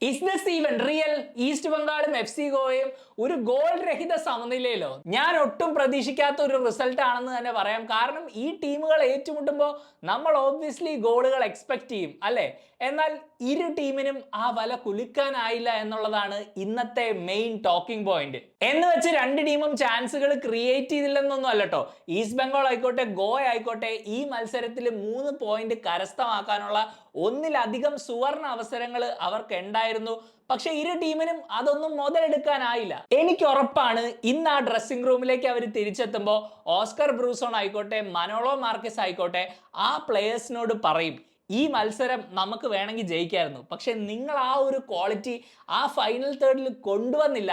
Is this even real? East ബംഗാളും F C ഗോവയും ഒരു goal രഹിത സമനിലയിലോ? ഞാൻ ഒട്ടും പ്രതീക്ഷിക്കാത്ത ഒരു റിസൾട്ട് ആണെന്ന് തന്നെ പറയാം. കാരണം ഈ ടീമുകൾ ഏറ്റുമുട്ടുമ്പോൾ നമ്മൾ ഓബ്വിയസ്ലി ഗോളുകൾ എക്സ്പെക്ട് ചെയ്യും അല്ലെ? എന്നാൽ ഇരു ടീമിനും ആ വല കുലുക്കാനായില്ല എന്നുള്ളതാണ് ഇന്നത്തെ മെയിൻ ടോക്കിംഗ് പോയിന്റ്. എന്ന് വെച്ച് രണ്ട് ടീമും ചാൻസുകൾ ക്രിയേറ്റ് ചെയ്തില്ലെന്നൊന്നും അല്ലട്ടോ. ഈസ്റ്റ് ബംഗാൾ ആയിക്കോട്ടെ ഗോവ ആയിക്കോട്ടെ ഈ മത്സരത്തിൽ 3 പോയിന്റ് കരസ്ഥമാക്കാനുള്ള ഒന്നിലധികം സുവർണ അവസരങ്ങൾ അവർക്ക് ഉണ്ടായിരുന്നു. പക്ഷെ ഇരു ടീമിനും അതൊന്നും മുതലെടുക്കാനായില്ല. എനിക്ക് ഉറപ്പാണ് ഇന്ന് ആ ഡ്രസ്സിംഗ് റൂമിലേക്ക് അവർ തിരിച്ചെത്തുമ്പോൾ ഓസ്കർ ബ്രൂസോൺ ആയിക്കോട്ടെ മനോളോ മാർക്കസ് ആയിക്കോട്ടെ ആ പ്ലേയേഴ്സിനോട് പറയും, ഈ മത്സരം നമുക്ക് വേണമെങ്കിൽ ജയിക്കായിരുന്നു, പക്ഷെ നിങ്ങൾ ആ ഒരു ക്വാളിറ്റി ആ ഫൈനൽ തേർഡിൽ കൊണ്ടുവന്നില്ല,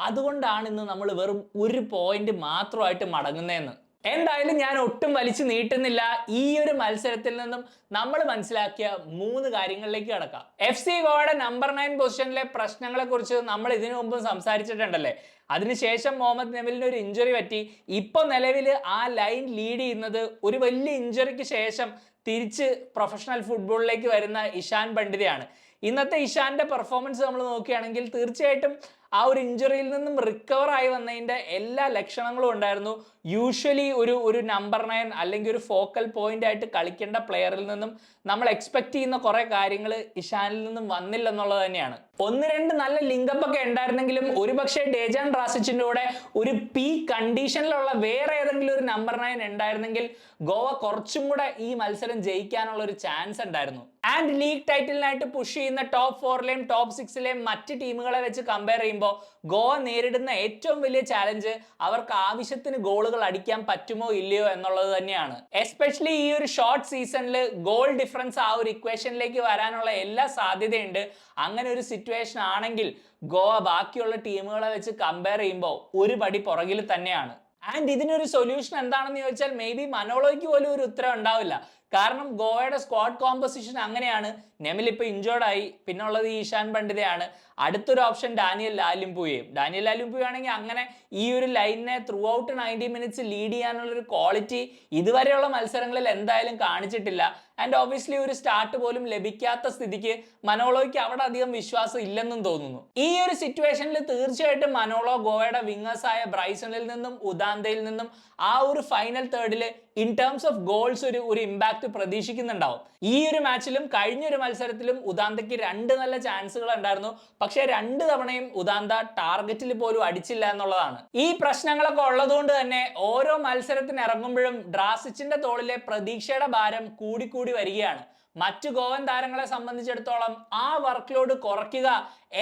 അതുകൊണ്ടാണ് ഇന്ന് നമ്മൾ വെറും 1 പോയിന്റ് മാത്രമായിട്ട് മടങ്ങുന്നതെന്ന്. എന്തായാലും ഞാൻ ഒട്ടും വലിച്ചു നീട്ടുന്നില്ല. ഈ ഒരു മത്സരത്തിൽ നിന്നും നമ്മൾ മനസ്സിലാക്കിയ 3 കാര്യങ്ങളിലേക്ക് കടക്കാം. എഫ് സി ഗോവയുടെ നമ്പർ 9 പൊസിഷനിലെ പ്രശ്നങ്ങളെ കുറിച്ച് നമ്മൾ ഇതിനു മുമ്പ് സംസാരിച്ചിട്ടുണ്ടല്ലേ. അതിനുശേഷം മുഹമ്മദ് നബിലിന് ഒരു ഇഞ്ചുറി പറ്റി. ഇപ്പൊ നിലവിൽ ആ ലൈൻ ലീഡ് ചെയ്യുന്നത് ഒരു വലിയ ഇഞ്ചുറിക്ക് ശേഷം തിരിച്ച് പ്രൊഫഷണൽ ഫുട്ബോളിലേക്ക് വരുന്ന ഇഷാൻ പണ്ഡിതയാണ്. ഇന്നത്തെ ഇഷാന്റെ പെർഫോമൻസ് നമ്മൾ നോക്കുകയാണെങ്കിൽ തീർച്ചയായിട്ടും ആ ഒരു ഇഞ്ചുറിയിൽ നിന്നും റിക്കവർ ആയി വന്നതിന്റെ എല്ലാ ലക്ഷണങ്ങളും ഉണ്ടായിരുന്നു. യൂഷ്വലി ഒരു നമ്പർ 9 അല്ലെങ്കിൽ ഒരു ഫോക്കൽ പോയിന്റ് ആയിട്ട് കളിക്കേണ്ട പ്ലെയറിൽ നിന്നും നമ്മൾ എക്സ്പെക്ട് ചെയ്യുന്ന കുറെ കാര്യങ്ങൾ ഇഷാനിൽ നിന്നും വന്നില്ല എന്നുള്ളത് തന്നെയാണ്. 1-2 നല്ല ലിങ്കപ്പ് ഒക്കെ ഉണ്ടായിരുന്നെങ്കിലും ഒരുപക്ഷെ ഡേജാൻ ഡ്രാസിച്ചിന്റെ കൂടെ ഒരു പീക്ക് കണ്ടീഷനിലുള്ള വേറെ ഏതെങ്കിലും ഒരു നമ്പർ 9 ഉണ്ടായിരുന്നെങ്കിൽ ഗോവ കുറച്ചും കൂടെ ഈ മത്സരം ജയിക്കാനുള്ള ഒരു ചാൻസ് ഉണ്ടായിരുന്നു. ആൻഡ് ലീഗ് ടൈറ്റിലിനായിട്ട് പുഷ് ചെയ്യുന്ന ടോപ്പ് 4ലെയും ടോപ്പ് 6ലെയും മറ്റ് ടീമുകളെ വെച്ച് കമ്പയർ ചെയ്യുമ്പോൾ ഗോവ നേരിടുന്ന ഏറ്റവും വലിയ ചാലഞ്ച് അവർക്ക് ആവശ്യത്തിന് ഗോളുകൾ അടിക്കാൻ പറ്റുമോ ഇല്ലയോ എന്നുള്ളത് തന്നെയാണ്. എസ്പെഷ്യലി ഈ ഒരു ഷോർട്ട് സീസണിൽ ഗോൾ ഡിഫറൻസ് ആ ഒരു ഇക്വേഷനിലേക്ക് വരാനുള്ള എല്ലാ സാധ്യതയുണ്ട്. അങ്ങനെ ഒരു സിറ്റുവേഷൻ ആണെങ്കിൽ ഗോവ ബാക്കിയുള്ള ടീമുകളെ വെച്ച് കമ്പയർ ചെയ്യുമ്പോൾ ഒരു പടി പുറകിൽ തന്നെയാണ്. ആൻഡ് ഇതിനൊരു സൊല്യൂഷൻ എന്താണെന്ന് ചോദിച്ചാൽ മേ ബി മനോളോയ്ക്ക് പോലും ഒരു ഉത്തരം ഉണ്ടാവില്ല. കാരണം ഗോവയുടെ സ്ക്വാഡ് കോമ്പസിഷൻ അങ്ങനെയാണ്. നെമിൽ ഇപ്പൊ ഇഞ്ചേർഡ് ആയി, പിന്നെ ഉള്ളത് ഈശാൻ പണ്ഡിതയാണ്. അടുത്തൊരു ഓപ്ഷൻ ഡാനിയൽ ലാലിംപൂയും. ഡാനിയൽ ലാലിംപൂ ആണെങ്കിൽ അങ്ങനെ ഈ ഒരു ലൈനിനെ ത്രൂ ഔട്ട് 90 മിനിറ്റ്സ് ലീഡ് ചെയ്യാനുള്ള ഒരു ക്വാളിറ്റി ഇതുവരെയുള്ള മത്സരങ്ങളിൽ എന്തായാലും കാണിച്ചിട്ടില്ല. ആൻഡ് ഓബിയസ്ലി ഒരു സ്റ്റാർട്ട് പോലും ലഭിക്കാത്ത സ്ഥിതിക്ക് മനോളോയ്ക്ക് അവിടെ അധികം വിശ്വാസം ഇല്ലെന്നും തോന്നുന്നു. ഈ ഒരു സിറ്റുവേഷനിൽ തീർച്ചയായിട്ടും മനോളോ ഗോവയുടെ വിങ്ങേഴ്സ് ആയ ബ്രൈസണിൽ നിന്നും ഉദാന്തയിൽ നിന്നും ആ ഒരു ഫൈനൽ തേർഡിൽ ഇൻ ടേംസ് ഓഫ് ഗോൾസ് ഒരു ഇമ്പാക്ട് പ്രതീക്ഷിക്കുന്നുണ്ടാവും. ഈ ഒരു മാച്ചിലും കഴിഞ്ഞൊരു മത്സരത്തിലും ഉദാന്തയ്ക്ക് 2 നല്ല ചാൻസുകൾ ഉണ്ടായിരുന്നു. പക്ഷെ 2 തവണയും ഉദാന്ത ടാർഗറ്റിൽ പോലും അടിച്ചില്ല എന്നുള്ളതാണ്. ഈ പ്രശ്നങ്ങളൊക്കെ ഉള്ളതുകൊണ്ട് തന്നെ ഓരോ മത്സരത്തിന് ഇറങ്ങുമ്പോഴും ഡ്രാസിച്ചിന്റെ തോളിലെ പ്രതീക്ഷയുടെ ഭാരം കൂടിക്കൂടി വരികയാണ്. മറ്റു ഗോവൻ താരങ്ങളെ സംബന്ധിച്ചിടത്തോളം ആ വർക്ക് ലോഡ് കുറയ്ക്കുക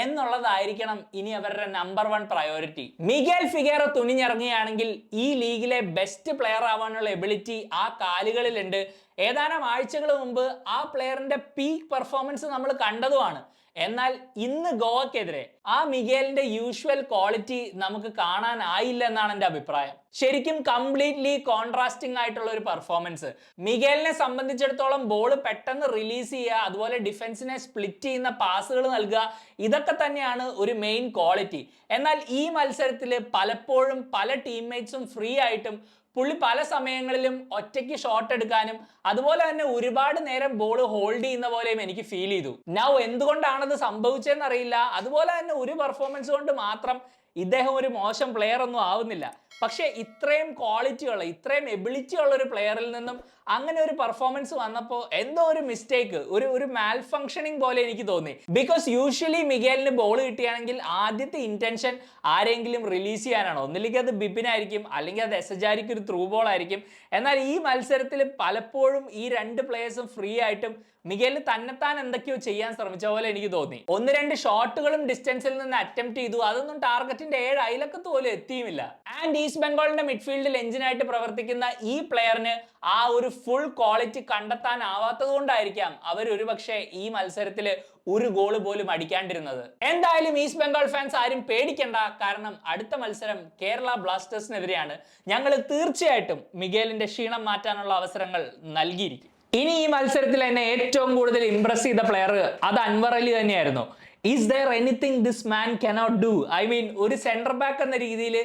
എന്നുള്ളതായിരിക്കണം ഇനി അവരുടെ നമ്പർ 1 പ്രയോറിറ്റി. മിഗേൽ ഫിഗേറോ തുനിഞ്ഞിറങ്ങുകയാണെങ്കിൽ ഈ ലീഗിലെ ബെസ്റ്റ് പ്ലെയർ ആവാനുള്ള എബിലിറ്റി ആ കാലുകളിലുണ്ട്. ഏതാനും ആഴ്ചകൾ മുമ്പ് ആ പ്ലെയറിന്റെ പീക്ക് പെർഫോമൻസ് നമ്മൾ കണ്ടതുമാണ്. എന്നാൽ ഇന്ന് ഗോവക്കെതിരെ ആ മിഗേലിന്റെ യൂഷ്വൽ ക്വാളിറ്റി നമുക്ക് കാണാനായില്ല എന്നാണ് എൻ്റെ അഭിപ്രായം. ശരിക്കും കംപ്ലീറ്റ്ലി കോൺട്രാസ്റ്റിംഗ് ആയിട്ടുള്ള ഒരു പെർഫോമൻസ്. മിഗേലിനെ സംബന്ധിച്ചിടത്തോളം ബോൾ പെട്ടെന്ന് റിലീസ് ചെയ്യുക, അതുപോലെ ഡിഫൻസിനെ സ്പ്ലിറ്റ് ചെയ്യുന്ന പാസുകൾ നൽകുക, ഇതൊക്കെ തന്നെയാണ് ഒരു മെയിൻ ക്വാളിറ്റി. എന്നാൽ ഈ മത്സരത്തിൽ പലപ്പോഴും പല ടീംമേറ്റ്സും ഫ്രീ ആയിട്ടും പുള്ളി പല സമയങ്ങളിലും ഒറ്റയ്ക്ക് ഷോട്ട് എടുക്കാനും അതുപോലെ തന്നെ ഒരുപാട് നേരം ബോൾ ഹോൾഡ് ചെയ്യുന്ന പോലെയും എനിക്ക് ഫീൽ ചെയ്തു. നൗ എന്തുകൊണ്ടാണത് സംഭവിച്ചതെന്ന് അറിയില്ല. അതുപോലെ തന്നെ ഒരു പെർഫോമൻസ് കൊണ്ട് മാത്രം ഇദ്ദേഹം ഒരു മോശം പ്ലെയർ ഒന്നും ആവുന്നില്ല. പക്ഷെ ഇത്രയും ക്വാളിറ്റിയുള്ള ഇത്രയും എബിലിറ്റി ഉള്ള ഒരു പ്ലെയറിൽ നിന്നും അങ്ങനെ ഒരു പെർഫോമൻസ് വന്നപ്പോൾ എന്തോ ഒരു മിസ്റ്റേക്ക്, ഒരു മാൽ ഫംഗ്ഷനിങ് പോലെ എനിക്ക് തോന്നി. ബിക്കോസ് യൂഷ്വലി മിഗേലിന് ബോൾ കിട്ടുകയാണെങ്കിൽ ആദ്യത്തെ ഇന്റൻഷൻ ആരെങ്കിലും റിലീസ് ചെയ്യാനാണ്. ഒന്നില്ലെങ്കിൽ അത് ബിബിനായിരിക്കും, അല്ലെങ്കിൽ അത് എസജാരിക്ക് ഒരു ത്രൂ ബോൾ ആയിരിക്കും. എന്നാൽ ഈ മത്സരത്തിൽ പലപ്പോഴും ഈ 2 പ്ലേയേഴ്സും ഫ്രീ ആയിട്ടും മിഗേലിന് തന്നെത്താൻ എന്തൊക്കെയോ ചെയ്യാൻ ശ്രമിച്ച പോലെ എനിക്ക് തോന്നി. 1-2 ഷോട്ടുകളും ഡിസ്റ്റൻസിൽ നിന്ന് അറ്റംപ്റ്റ് ചെയ്തു, അതൊന്നും ടാർഗറ്റിന്റെ 7 അയലക്കത്ത് പോലും എത്തിയുമില്ല. ആൻഡ് ഈസ്റ്റ് ബംഗാളിന്റെ മിഡ്ഫീൽഡിൽ എഞ്ചിനായിട്ട് പ്രവർത്തിക്കുന്ന ഈ പ്ലെയറിന് ആ ഒരു ഫുൾ ക്വാളിറ്റി കണ്ടെത്താനാവാത്തത് കൊണ്ടായിരിക്കാം അവർ ഒരുപക്ഷെ ഈ മത്സരത്തിൽ ഒരു ഗോള് പോലും അടിക്കാണ്ടിരുന്നത്. എന്തായാലും ഈസ്റ്റ് ബംഗാൾ ഫാൻസ് ആരും പേടിക്കണ്ട, കാരണം അടുത്ത മത്സരം കേരള ബ്ലാസ്റ്റേഴ്സിനെതിരെയാണ്. ഞങ്ങൾ തീർച്ചയായിട്ടും മിഗേലിന്റെ ക്ഷീണം മാറ്റാനുള്ള അവസരങ്ങൾ നൽകിയിരിക്കും. ഇനി ഈ മത്സരത്തിൽ എന്നെ ഏറ്റവും കൂടുതൽ ഇംപ്രസ് ചെയ്ത പ്ലെയർ അത് അൻവർ അലി തന്നെയായിരുന്നു. Is there anything this man cannot do? I mean ഒരു സെന്റർ ബാക്ക് എന്ന രീതിയിൽ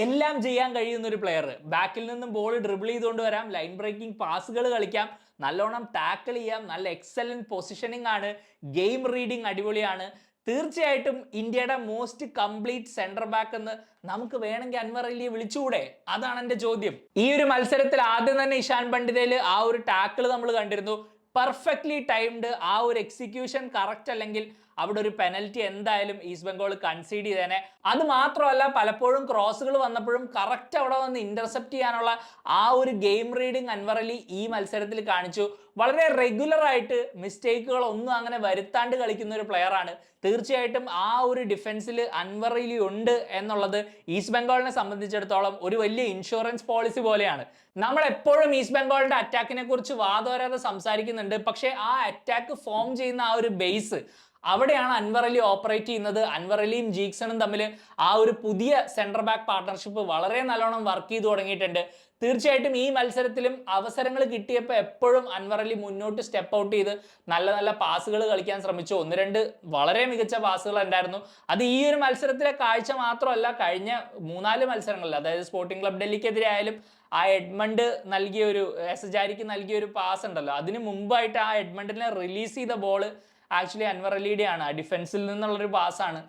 എല്ലാം ചെയ്യാൻ കഴിയുന്ന ഒരു പ്ലെയർ. ബാക്കിൽ നിന്നും ബോൾ ഡ്രിബിൾ ചെയ്തുകൊണ്ട് വരാം, ലൈൻ ബ്രേക്കിംഗ് പാസുകൾ കളിക്കാം, നല്ലോണം ടാക്കിൾ ചെയ്യാം, നല്ല എക്സലന്റ് പൊസിഷനിങ് ആണ്, ഗെയിം റീഡിങ് അടിപൊളിയാണ്, തീർച്ചയായിട്ടും ഇന്ത്യയുടെ മോസ്റ്റ് കംപ്ലീറ്റ് സെന്റർ ബാക്ക് എന്ന് നമുക്ക് വേണമെങ്കിൽ അൻവർ അലിയെ വിളിച്ചുകൂടെ? അതാണ് എന്റെ ചോദ്യം. ഈ ഒരു മത്സരത്തിൽ ആദ്യം തന്നെ ഇഷാൻ പണ്ഡിതയിൽ ആ ഒരു ടാക്കിൾ നമ്മൾ കണ്ടിരുന്നു. പെർഫെക്റ്റ്ലി ടൈംഡ്, ആ ഒരു എക്സിക്യൂഷൻ കറക്റ്റ് അല്ലെങ്കിൽ അവിടെ ഒരു പെനൽറ്റി എന്തായാലും ഈസ്റ്റ് ബംഗാൾ കൺസീഡ് ചെയ്തേനെ. അത് മാത്രമല്ല, പലപ്പോഴും ക്രോസുകൾ വന്നപ്പോഴും കറക്റ്റ് അവിടെ വന്ന് ഇന്റർസെപ്റ്റ് ചെയ്യാനുള്ള ആ ഒരു ഗെയിം റീഡിങ് അൻവർ അലി ഈ മത്സരത്തിൽ കാണിച്ചു. വളരെ റെഗുലർ ആയിട്ട് മിസ്റ്റേക്കുകൾ ഒന്നും അങ്ങനെ വരുത്താണ്ട് കളിക്കുന്ന ഒരു പ്ലെയർ ആണ്. തീർച്ചയായിട്ടും ആ ഒരു ഡിഫൻസിൽ അൻവർ അലി ഉണ്ട് എന്നുള്ളത് ഈസ്റ്റ് ബംഗാളിനെ സംബന്ധിച്ചിടത്തോളം ഒരു വലിയ ഇൻഷുറൻസ് പോളിസി പോലെയാണ്. നമ്മൾ എപ്പോഴും ഈസ്റ്റ് ബംഗാളിന്റെ അറ്റാക്കിനെ കുറിച്ച് വാദോരാതെ സംസാരിക്കുന്നുണ്ട്, പക്ഷേ ആ അറ്റാക്ക് ഫോം ചെയ്യുന്ന ആ ഒരു ബേസ്, അവിടെയാണ് അൻവർ അലി ഓപ്പറേറ്റ് ചെയ്യുന്നത്. അൻവർ അലിയും ജീക്സണും തമ്മിൽ ആ ഒരു പുതിയ സെന്റർ ബാക്ക് പാർട്ണർഷിപ്പ് വളരെ നല്ലോണം വർക്ക് ചെയ്തു തുടങ്ങിയിട്ടുണ്ട്. തീർച്ചയായിട്ടും ഈ മത്സരത്തിലും അവസരങ്ങൾ കിട്ടിയപ്പോൾ എപ്പോഴും അൻവർ അലി മുന്നോട്ട് സ്റ്റെപ്പ് ഔട്ട് ചെയ്ത് നല്ല നല്ല പാസുകൾ കളിക്കാൻ ശ്രമിച്ചു. 1-2 വളരെ മികച്ച പാസുകൾ ഉണ്ടായിരുന്നു. അത് ഈ ഒരു മത്സരത്തിലെ കാഴ്ച മാത്രമല്ല, കഴിഞ്ഞ 3-4 മത്സരങ്ങളിൽ, അതായത് സ്പോർട്ടിംഗ് ക്ലബ് ഡൽഹിക്കെതിരെ ആയാലും ആ എഡ്മണ്ട് നൽകിയ ഒരു എസജാരിക്ക് നൽകിയ ഒരു പാസ് ഉണ്ടല്ലോ, അതിന് മുമ്പായിട്ട് ആ എഡ്മണ്ടിനെ റിലീസ് ചെയ്ത ബോൾ ആക്ച്വലി അൻവർ അലിയുടെയാണ്. ആ ഡിഫൻസിൽ നിന്നുള്ളൊരു പാസ്സാണ്.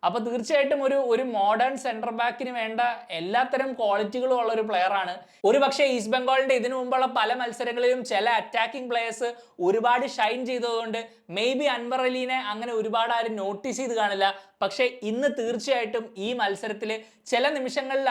അപ്പൊ തീർച്ചയായിട്ടും ഒരു മോഡേൺ സെന്റർ ബാക്കിന് വേണ്ട എല്ലാത്തരം ക്വാളിറ്റികളും ഉള്ള ഒരു പ്ലെയർ ആണ്. ഒരു പക്ഷേ ഈസ്റ്റ് ബംഗാളിന്റെ ഇതിനു മുമ്പുള്ള പല മത്സരങ്ങളിലും ചില അറ്റാക്കിംഗ് പ്ലേയേഴ്സ് ഒരുപാട് ഷൈൻ ചെയ്തതുകൊണ്ട് മേ ബി അൻവർ അലീനെ അങ്ങനെ ഒരുപാട് ആരും നോട്ടീസ് ചെയ്ത് കാണില്ല. പക്ഷെ ഇന്ന് തീർച്ചയായിട്ടും ഈ മത്സരത്തിൽ ചില നിമിഷങ്ങളിൽ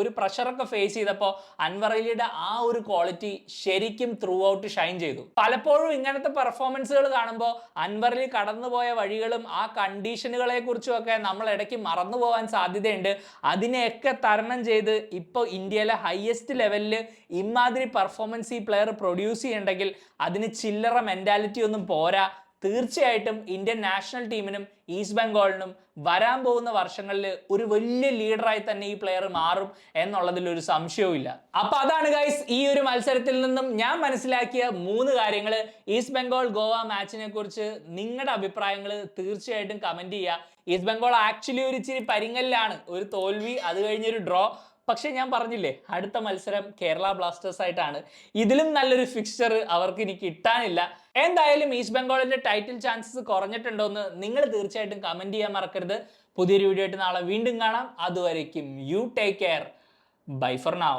ഒരു പ്രഷറൊക്കെ ഫേസ് ചെയ്തപ്പോൾ അൻവർ അലിയുടെ ആ ഒരു ക്വാളിറ്റി ശരിക്കും ത്രൂ ഔട്ട് ഷൈൻ ചെയ്തു. പലപ്പോഴും ഇങ്ങനത്തെ പെർഫോമൻസുകൾ കാണുമ്പോൾ അൻവർ അലി കടന്നുപോയ വഴികളും ആ കണ്ടീഷനുകളെ കുറിച്ചും ഒക്കെ നമ്മൾ ഇടയ്ക്ക് മറന്നു പോകാൻ സാധ്യതയുണ്ട്. അതിനെയൊക്കെ തരണം ചെയ്ത് ഇപ്പോൾ ഇന്ത്യയിലെ ഹയസ്റ്റ് ലെവലിൽ ഇമാതിരി പെർഫോമൻസ് ഈ പ്ലെയർ പ്രൊഡ്യൂസ് ചെയ്യണമെങ്കിൽ അതിന് ചില്ലറ മെന്റാലിറ്റി ഒന്നും പോരാ. തീർച്ചയായിട്ടും ഇന്ത്യൻ നാഷണൽ ടീമിനും ഈസ്റ്റ് ബംഗാളിനും വരാൻ പോകുന്ന വർഷങ്ങളിൽ ഒരു വലിയ ലീഡറായി തന്നെ ഈ പ്ലെയർ മാറും എന്നുള്ളതിൽ ഒരു സംശയവും ഇല്ല. അപ്പൊ അതാണ് ഗൈസ് ഈ ഒരു മത്സരത്തിൽ നിന്നും ഞാൻ മനസ്സിലാക്കിയ 3 കാര്യങ്ങൾ. ഈസ്റ്റ് ബംഗാൾ ഗോവ മാച്ചിനെ കുറിച്ച് നിങ്ങളുടെ അഭിപ്രായങ്ങൾ തീർച്ചയായിട്ടും കമന്റ് ചെയ്യുക. ഈസ്റ്റ് ബംഗാൾ ആക്ച്വലി ഒരു ഇച്ചിരി പരിങ്ങലിലാണ്, ഒരു തോൽവി, അത് കഴിഞ്ഞൊരു ഡ്രോ. പക്ഷെ ഞാൻ പറഞ്ഞില്ലേ, അടുത്ത മത്സരം കേരള ബ്ലാസ്റ്റേഴ്സ് ആയിട്ടാണ്. ഇതിലും നല്ലൊരു ഫിക്സ്ചർ അവർക്ക് ഇനി കിട്ടാനില്ല. എന്തായാലും ഈസ്റ്റ് ബംഗാളിന്റെ ടൈറ്റിൽ ചാൻസസ് കുറഞ്ഞിട്ടുണ്ടോ എന്ന് നിങ്ങൾ തീർച്ചയായിട്ടും കമന്റ് ചെയ്യാൻ മറക്കരുത്. പുതിയൊരു വീഡിയോ ആയിട്ട് നാളെ വീണ്ടും കാണാം. അതുവരേക്കും you take care. Bye for now.